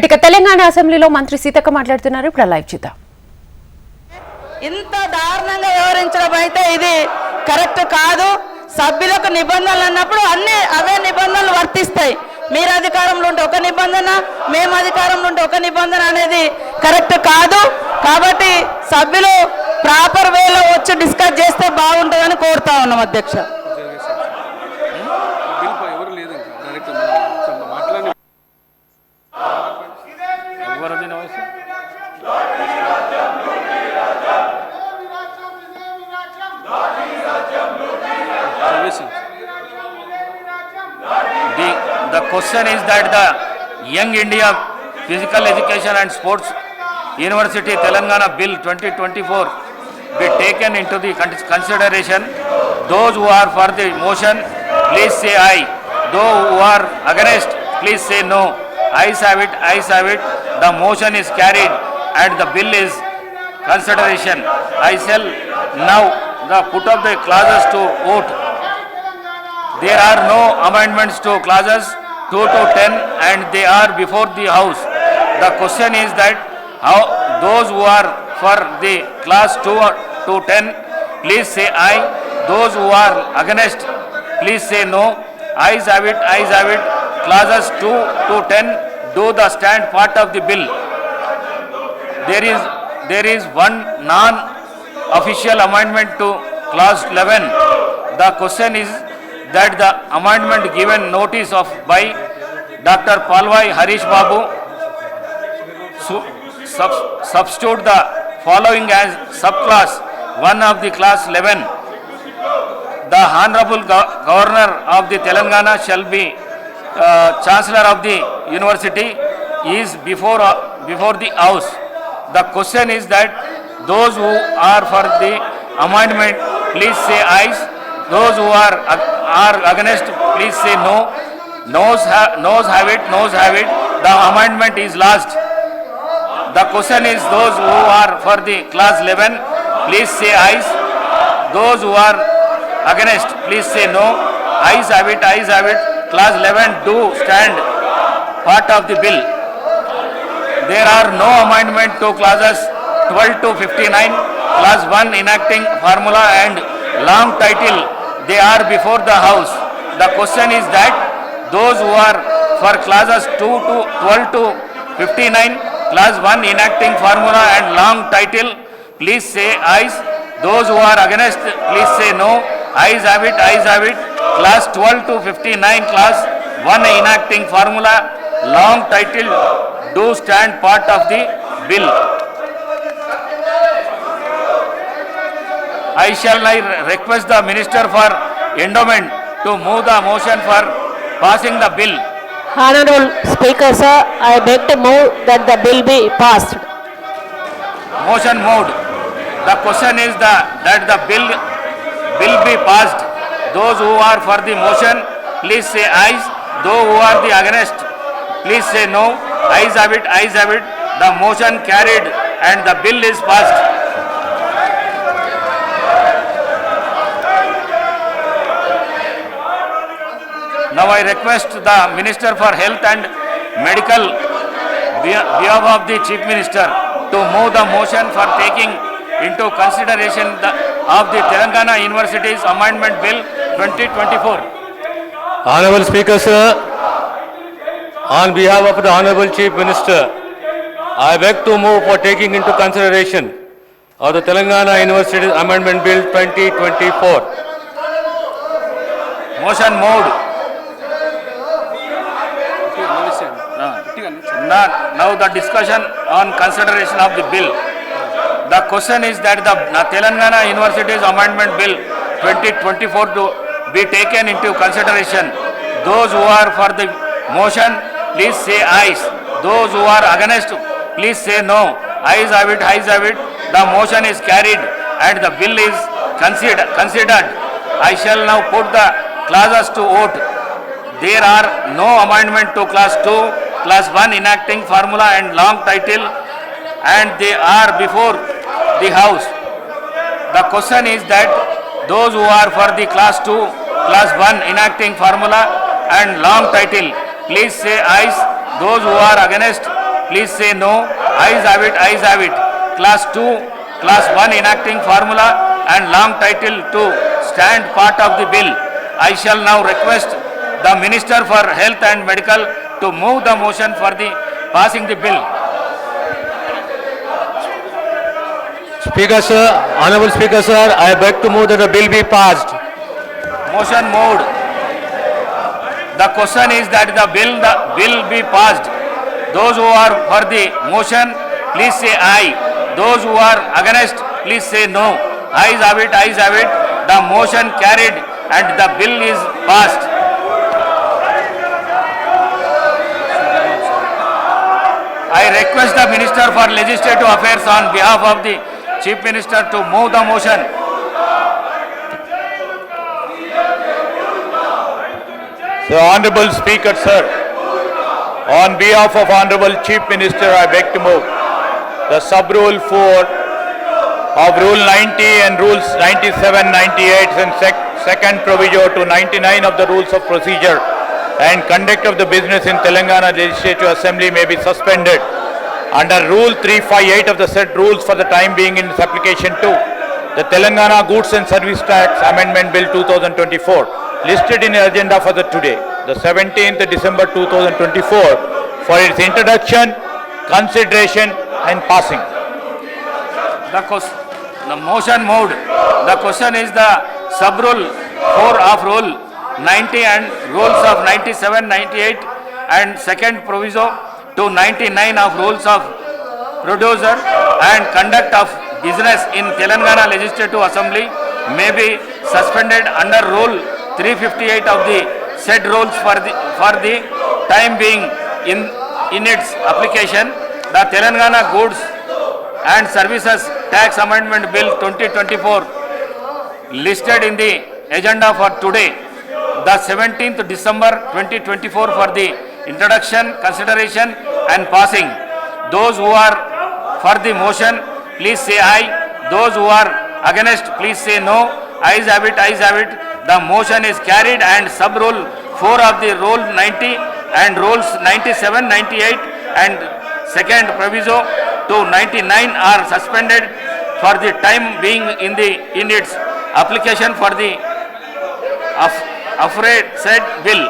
ఇక తెలంగాణ అసెంబ్లీలో మంత్రి సీతక్క మాట్లాడుతున్నారు. ఇప్పుడు లైవ్ చూద్దాం. ఇంత దారుణంగా వివరించడం అయితే ఇది కరెక్ట్ కాదు. సభ్యులకు నిబంధనలు అన్నప్పుడు అన్ని అవే నిబంధనలు వర్తిస్తాయి. మీరు అధికారంలో ఉంటే ఒక నిబంధన, మేము అధికారంలో ఉంటే ఒక నిబంధన అనేది కరెక్ట్ కాదు. కాబట్టి సభ్యులు ప్రాపర్ వేలో వచ్చి డిస్కస్ చేస్తే బాగుంటుందని కోరుతా ఉన్నాం అధ్యక్ష. The question is that the Young India Physical Education and Sports University Telangana Bill 2024 be taken into the consideration. Those who are for the motion, please say aye. Those who are against, please say no. Ayes have it, ayes have it. The motion is carried and the bill is consideration. I shall now put up the clauses to vote. There are no amendments to clauses 2 to 10 and they are before the House. The question is that how those who are for the clause 2 to 10, please say aye. Those who are against, please say no. Ayes have it, ayes have it. Clauses 2 to 10 do the stand part of the bill. There is one non-official amendment to clause 11. The question is that the amendment given notice of by Dr. Palwai Harish Babu substitute the following as subclass 1 of the class 11. The Honorable Governor of the Telangana shall be Chancellor of the University is before the House. The question is that those who are for the amendment, please say ayes. Those who are against, please say no. Noes have it, noes have it. The amendment is lost. The question is those who are for the class 11, please say ayes. Those who are against, please say no. Ayes have it, ayes have it. Class 11 do stand part of the bill. There are no amendment to clauses 12 to 59. Class 1 enacting formula and long title, they are before the House. The question is that those who are for clauses 2 to 12 to 59, class 1 enacting formula and long title, please say ayes. Those who are against, please say no. Ayes have it, ayes have it. Class 12 to 59, class 1 enacting formula, long title, do stand part of the bill. I shall request the Minister for Endowment to move the motion for passing the bill. Honorable Speaker, sir, I beg to move that the bill be passed. Motion moved. The question is that the bill be passed. Those who are for the motion, please say ayes. Those who are the against, please say no. Ayes have it, ayes have it. The motion carried and the bill is passed. Now I request the Minister for Health and Medical behalf of the Chief Minister to move the motion for taking into consideration of the Telangana University's Amendment Bill 2024. Honorable Speaker, sir, on behalf of the Honorable Chief Minister, I beg to move for taking into consideration of the Telangana University's Amendment Bill 2024. Motion moved. Now the discussion on consideration of the bill. The question is that the Telangana University's Amendment Bill 2024 to be taken into consideration. Those who are for the motion, please say ayes. Those who are against, please say no. Ayes have it, ayes have it. The motion is carried and the bill is considered. I shall now put the clauses to vote. There are no amendment to class 2, class 1 enacting formula and long title, and they are before the House. The question is that those who are for the class 2, class 1 enacting formula and long title, please say ayes. Those who are against, please say no. Ayes have it, ayes have it. Class 2, Class 1 enacting formula and long title to stand part of the bill. I shall now request the Minister for Health and Medical to move the motion for the passing the bill. Speaker sir, Honorable Speaker sir, I beg to move that the bill be passed. Motion moved. The question is that the bill be passed. Those who are for the motion, please say aye. Those who are against, please say no. Ayes have it, ayes have it. The motion carried and the bill is passed. I request the Minister for Legislative Affairs on behalf of the Chief Minister to move the motion. So, Honorable Speaker, sir, on behalf of Honorable Chief Minister, I beg to move the sub-rule 4 of Rule 90 and Rules 97, 98 and second proviso to 99 of the Rules of Procedure and Conduct of the Business in Telangana Legislative Assembly may be suspended under Rule 358 of the said rules for the time being in its application to the Telangana Goods and Service Tax Amendment Bill 2024 listed in the agenda for the today, the 17th December 2024 for its introduction, consideration and passing. The motion moved. The question is the sub-rule 4 of Rule 90 and Rules of 97, 98 and second proviso to 99 of Rules of Procedure and Conduct of Business in Telangana Legislative Assembly may be suspended under Rule 358 of the said rules for the time being in its application. The Telangana Goods and Services Tax Amendment Bill 2024 listed in the agenda for today, the 17th December 2024 for the introduction, consideration and passing. Those who are for the motion, please say aye. Those who are against, please say no. Ayes have it, ayes have it. The motion is carried and sub-rule 4 of the Rule 90 and Rules 97, 98 and second proviso to 99 are suspended for the time being in its application for the aforesaid bill.